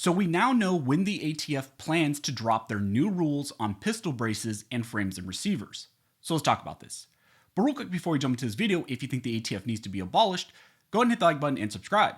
So we now know when the ATF plans to drop their new rules on pistol braces and frames and receivers. So let's talk about this. But real quick before we jump into this video, if you think the ATF needs to be abolished, go ahead and hit the like button and subscribe.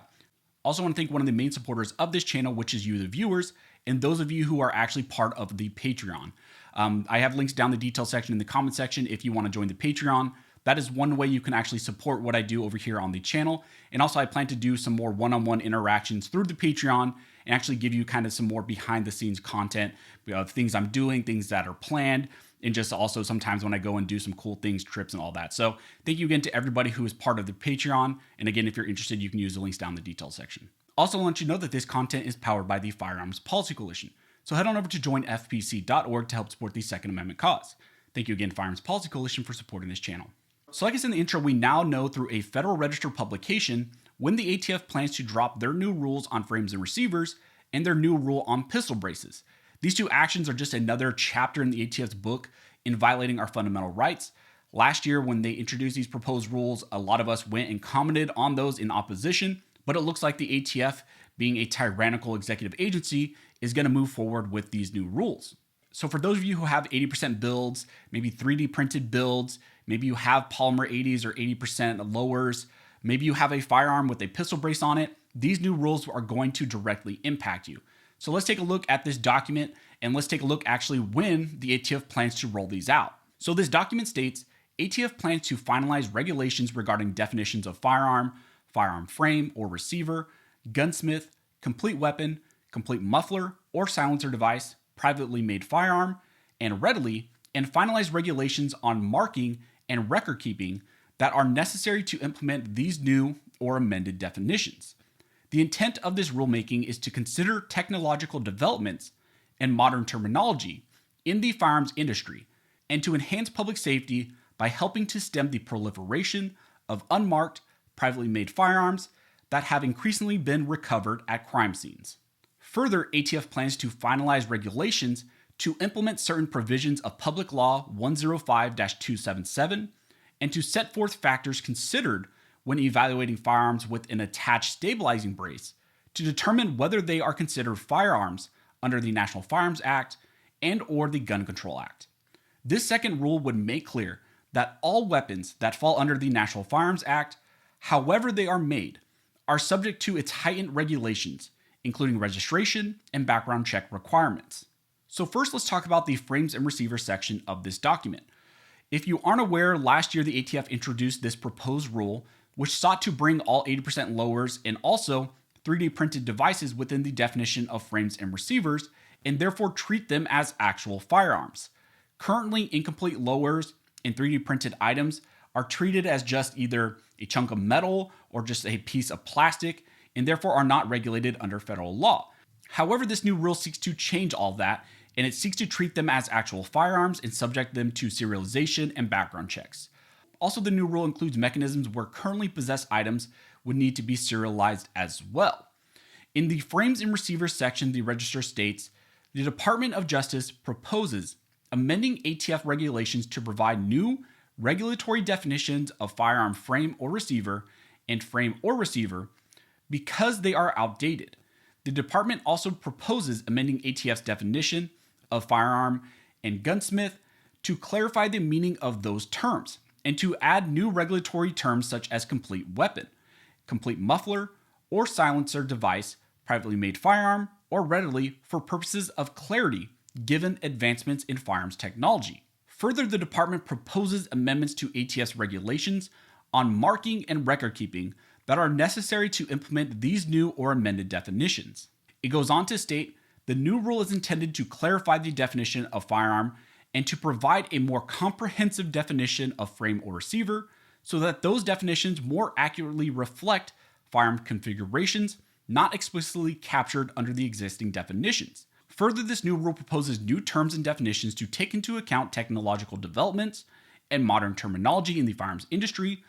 Also want to thank one of the main supporters of this channel, which is you, the viewers, and those of you who are actually part of the Patreon. I have links down the detail section in the comment section if you want to join the Patreon. That is one way you can actually support what I do over here on the channel. And also I plan to do some more one-on-one interactions through the Patreon and actually give you kind of some more behind the scenes content of things I'm doing, things that are planned, and just also sometimes when I go and do some cool things, trips and all that. So thank you again to everybody who is part of the Patreon. And again, if you're interested, you can use the links down in the details section. Also, I want you to know that this content is powered by the Firearms Policy Coalition. So head on over to joinfpc.org to help support the Second Amendment cause. Thank you again, Firearms Policy Coalition, for supporting this channel. So like I said in the intro, we now know through a Federal Register publication when the ATF plans to drop their new rules on frames and receivers and their new rule on pistol braces. These two actions are just another chapter in the ATF's book in violating our fundamental rights. Last year, when they introduced these proposed rules, a lot of us went and commented on those in opposition, but it looks like the ATF, being a tyrannical executive agency, is going to move forward with these new rules. So for those of you who have 80% builds, maybe 3D printed builds, maybe you have polymer 80s or 80% lowers, maybe you have a firearm with a pistol brace on it, these new rules are going to directly impact you. So let's take a look at this document and let's take a look actually when the ATF plans to roll these out. So this document states, ATF plans to finalize regulations regarding definitions of firearm, firearm frame or receiver, gunsmith, complete weapon, complete muffler or silencer device, privately made firearm, and readily, and finalize regulations on marking and record keeping that are necessary to implement these new or amended definitions. The intent of this rulemaking is to consider technological developments and modern terminology in the firearms industry and to enhance public safety by helping to stem the proliferation of unmarked, privately made firearms that have increasingly been recovered at crime scenes. Further, ATF plans to finalize regulations to implement certain provisions of Public Law 105-277 and to set forth factors considered when evaluating firearms with an attached stabilizing brace to determine whether they are considered firearms under the National Firearms Act and or the Gun Control Act. This second rule would make clear that all weapons that fall under the National Firearms Act, however they are made, are subject to its heightened regulations, including registration and background check requirements. So first, let's talk about the frames and receivers section of this document. If you aren't aware, last year the ATF introduced this proposed rule, which sought to bring all 80% lowers and also 3D printed devices within the definition of frames and receivers, and therefore treat them as actual firearms. Currently, incomplete lowers and 3D printed items are treated as just either a chunk of metal or just a piece of plastic, and therefore are not regulated under federal law. However, this new rule seeks to change all that, and it seeks to treat them as actual firearms and subject them to serialization and background checks. Also, the new rule includes mechanisms where currently possessed items would need to be serialized as well. In the frames and receivers section, the register states, the Department of Justice proposes amending ATF regulations to provide new regulatory definitions of firearm frame or receiver and frame or receiver because they are outdated. The department also proposes amending ATF's definition of firearm and gunsmith to clarify the meaning of those terms and to add new regulatory terms such as complete weapon, complete muffler or silencer device, privately made firearm, or readily for purposes of clarity given advancements in firearms technology. Further, the department proposes amendments to ATF's regulations on marking and record keeping that are necessary to implement these new or amended definitions. It goes on to state, the new rule is intended to clarify the definition of firearm and to provide a more comprehensive definition of frame or receiver so that those definitions more accurately reflect firearm configurations not explicitly captured under the existing definitions. Further, this new rule proposes new terms and definitions to take into account technological developments and modern terminology in the firearms industry,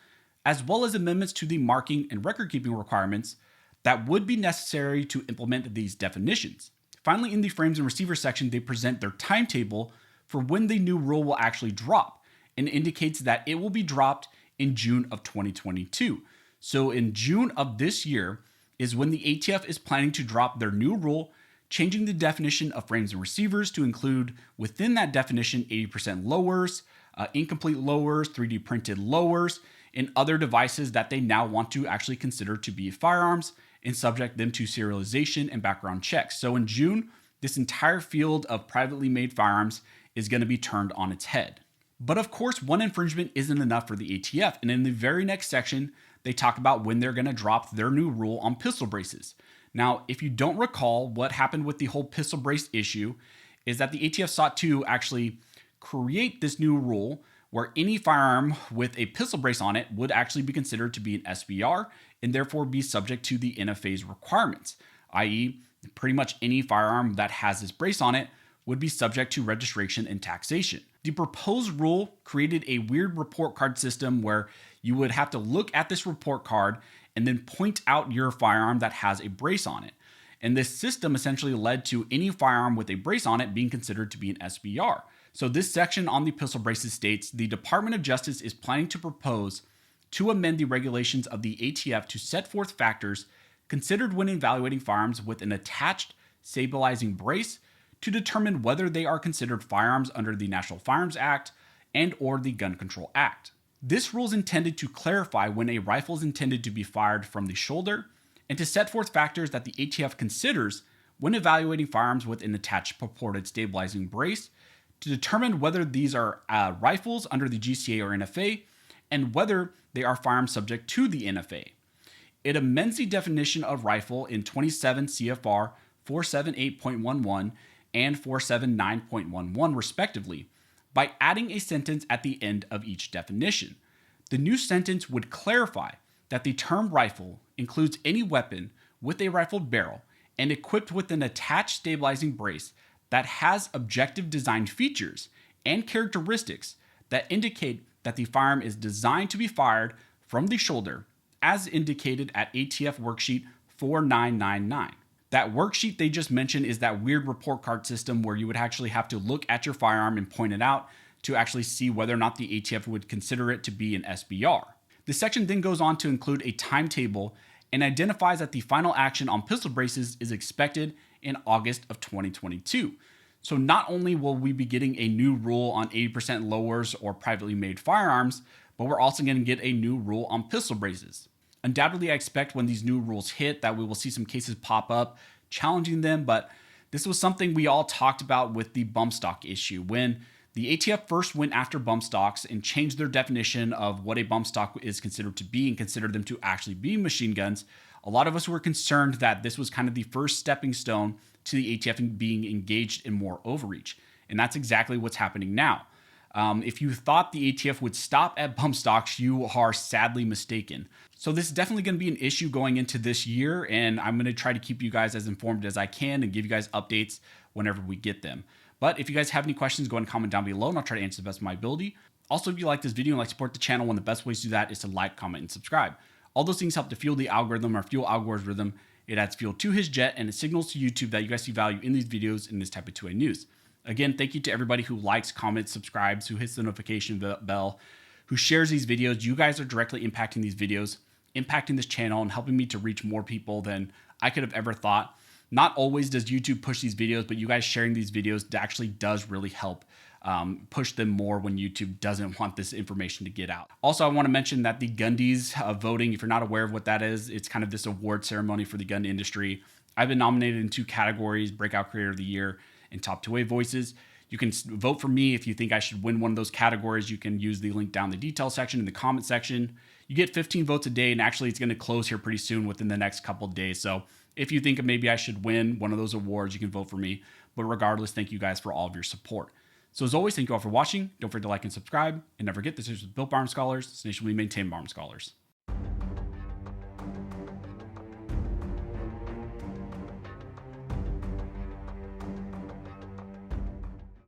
as well as amendments to the marking and record-keeping requirements that would be necessary to implement these definitions. Finally, in the frames and receivers section, they present their timetable for when the new rule will actually drop, and indicates that it will be dropped in June of 2022. So in June of this year is when the ATF is planning to drop their new rule, changing the definition of frames and receivers to include within that definition 80% lowers, incomplete lowers, 3D printed lowers, and other devices that they now want to actually consider to be firearms and subject them to serialization and background checks. So in June, this entire field of privately made firearms is going to be turned on its head. But of course, one infringement isn't enough for the ATF, and in the very next section, they talk about when they're going to drop their new rule on pistol braces. Now, if you don't recall, what happened with the whole pistol brace issue is that the ATF sought to actually create this new rule where any firearm with a pistol brace on it would actually be considered to be an SBR and therefore be subject to the NFA's requirements, i.e., pretty much any firearm that has this brace on it would be subject to registration and taxation. The proposed rule created a weird report card system where you would have to look at this report card and then point out your firearm that has a brace on it. And this system essentially led to any firearm with a brace on it being considered to be an SBR. So this section on the pistol braces states, the Department of Justice is planning to propose to amend the regulations of the ATF to set forth factors considered when evaluating firearms with an attached stabilizing brace to determine whether they are considered firearms under the National Firearms Act and or the Gun Control Act. This rule is intended to clarify when a rifle is intended to be fired from the shoulder and to set forth factors that the ATF considers when evaluating firearms with an attached purported stabilizing brace to determine whether these are rifles under the GCA or NFA and whether they are firearms subject to the NFA. It amends the definition of rifle in 27 CFR 478.11 and 479.11 respectively, by adding a sentence at the end of each definition. The new sentence would clarify that the term rifle includes any weapon with a rifled barrel and equipped with an attached stabilizing brace that has objective design features and characteristics that indicate that the firearm is designed to be fired from the shoulder, as indicated at ATF Worksheet 4999. That worksheet they just mentioned is that weird report card system where you would actually have to look at your firearm and point it out to actually see whether or not the ATF would consider it to be an SBR. This section then goes on to include a timetable and identifies that the final action on pistol braces is expected in August of 2022. So not only will we be getting a new rule on 80% lowers or privately made firearms, but we're also going to get a new rule on pistol braces. Undoubtedly, I expect when these new rules hit that we will see some cases pop up challenging them, but this was something we all talked about with the bump stock issue. When the ATF first went after bump stocks and changed their definition of what a bump stock is considered to be and considered them to actually be machine guns, a lot of us were concerned that this was kind of the first stepping stone to the ATF being engaged in more overreach. And that's exactly what's happening now. If you thought the ATF would stop at bump stocks, you are sadly mistaken. So this is definitely going to be an issue going into this year, and I'm going to try to keep you guys as informed as I can and give you guys updates whenever we get them. But if you guys have any questions, go ahead and comment down below, and I'll try to answer the best of my ability. Also, if you like this video and like to support the channel, one of the best ways to do that is to like, comment, and subscribe. All those things help to fuel the algorithm or fuel Algore's rhythm. It adds fuel to his jet, and it signals to YouTube that you guys see value in these videos and this type of 2A news. Again, thank you to everybody who likes, comments, subscribes, who hits the notification bell, who shares these videos. You guys are directly impacting these videos, impacting this channel, and helping me to reach more people than I could have ever thought. Not always does YouTube push these videos, but you guys sharing these videos actually does really help push them more when YouTube doesn't want this information to get out. Also, I want to mention that the Gundies voting, if you're not aware of what that is, it's kind of this award ceremony for the gun industry. I've been nominated in 2 categories, Breakout Creator of the Year and Top 2A Voices. You can vote for me if you think I should win one of those categories. You can use the link down in the detail section in the comment section. You get 15 votes a day, and actually it's going to close here pretty soon within the next couple of days. So if you think maybe I should win one of those awards, you can vote for me. But regardless, thank you guys for all of your support. So as always, thank you all for watching. Don't forget to like and subscribe. And never forget, this is Built by Arms Scholars. This nation will be maintained by Arms Scholars.